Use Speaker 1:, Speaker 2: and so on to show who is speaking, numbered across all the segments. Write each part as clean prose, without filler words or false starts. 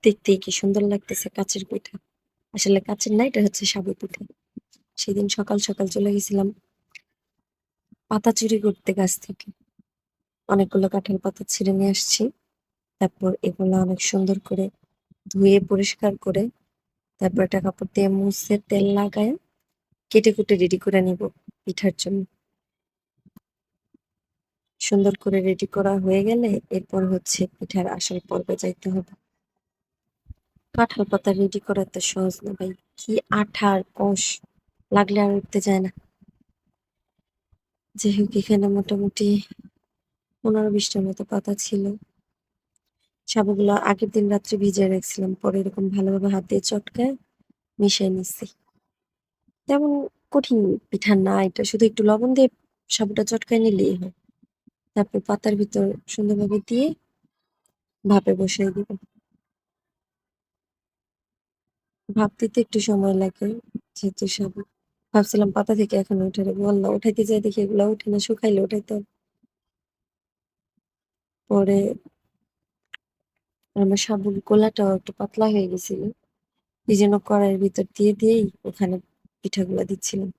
Speaker 1: দেখতেই কি সুন্দর লাগতেছে কাঁচের পিঠা। আসলে কাঁচের না, এটা হচ্ছে সাবু পিঠা। সেদিন সকাল সকাল চলে গেছিলাম পাতা চুরি করতে গাছ থেকে। অনেকগুলো কাঁঠাল পাতা ছিঁড়ে নিয়ে আসছি। তারপর এগুলো অনেক সুন্দর করে ধুয়ে পরিষ্কার করে তারপর একটা কাপড় দিয়ে মুছে তেল লাগায় কেটে কুটে রেডি করে নিব পিঠার জন্য। সুন্দর করে রেডি করা হয়ে গেলে এরপর হচ্ছে পিঠার আসল পর্বে যাইতে হবে। কাঁঠাল পাতা রেডি করা তো সহজ না ভাই, কি আঠা আর কষ, লাগলে আর উঠতে যায় না। যাই হোক, এখানে মোটামুটি 15-20টার মতো পাতা ছিল। সাবুগুলো আগের দিন রাত্রে ভিজিয়ে রাখছিলাম, পরে এরকম ভালোভাবে হাত দিয়ে চটকায় মিশিয়ে নিচ্ছি। তেমন কঠিন পিঠা না এটা, শুধু একটু লবণ দিয়ে সাবুটা চটকায় নিলেই হয়। তারপর পাতার ভিতর সুন্দরভাবে দিয়ে ভাপে বসিয়ে দিব। ভাপ দিতে একটু সময় লাগে, যেহেতু সাবু। ভাবছিলাম পাতা থেকে এখন উঠে রাখবো, আল্লাহ উঠাইতে যাই দেখি এগুলো উঠে না, শুকাইলে উঠাইতে হবে। পরে আমার সাবুর গোলাটাও একটু পাতলা হয়ে গেছিল, এই জন্য কড়াইয়ের ভিতর দিয়ে দিয়েই ওখানে পিঠাগুলা দিচ্ছিলাম।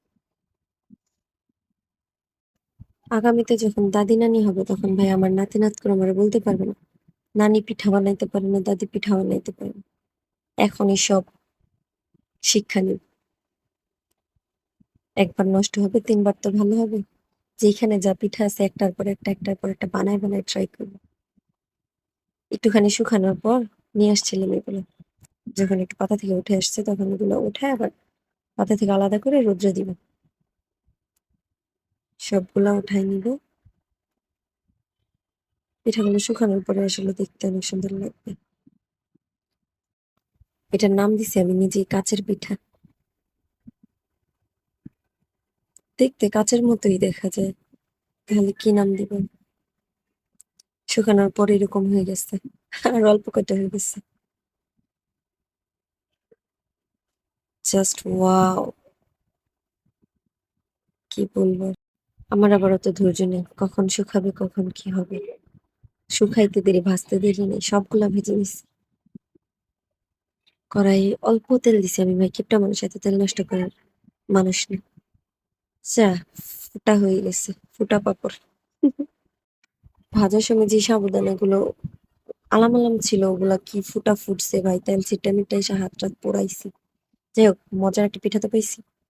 Speaker 1: আগামীতে যখন দাদি নানি হবে তখন ভাই আমার নাতি নাতকুরা আমারে বলতে পারবে না নানি পিঠা বানাইতে পারে না, দাদি পিঠা বানাইতে পারে না। এখনই সব শিক্ষা নিব। একবার নষ্ট হবে, 3বার তো ভালো হবে। যেখানে যা পিঠা আছে একটার পর একটা একটার পর একটা বানায় বানায় ট্রাই করবো। একটুখানি শুকানোর পর নিয়ে আসছিলাম এগুলো। যখন একটু পাতা থেকে উঠে আসছে তখন এগুলো উঠে আবার পাতা থেকে আলাদা করে রোদ্রে দিব। সবগুলা উঠাই নিব। পিঠাগুলো শুকানোর পরে আসলে দেখতে অনেক সুন্দর লাগবে। এটার নাম দিছি আমি নিজেই, কাচের পিঠা। দেখতে কাচের মতোই দেখা যায়, তাহলে কি নাম দিব? শুকানোর পর এরকম হয়ে গেছে, আর অল্প কয়টা হয়ে গেছে। জাস্ট ওয়াও, কি বলবো। আমার আবার অত ধৈর্য নেই, কখন শুকাবে কখন কি হবে। শুকাইতে দেরি, ভাজতে দেরি নেই, সবগুলা ভেজে নিছি। কড়াই অল্প তেল দিছি আমি, ভাই কিপটা মানুষ, এত তেল নষ্ট করার মানুষ না। যা, ফুটা হয়ে গেছে, ফুটা পাপড়। ভাজার সময় যে সাবুদানা গুলো আলাম আলাম ছিল ওগুলা কি ফুটা ফুটছে ভাই, তেল ছিটা মিটা এসে হাত টাত পোড়াইছি। যাই হোক, মজার একটা পিঠা তো পাইছি।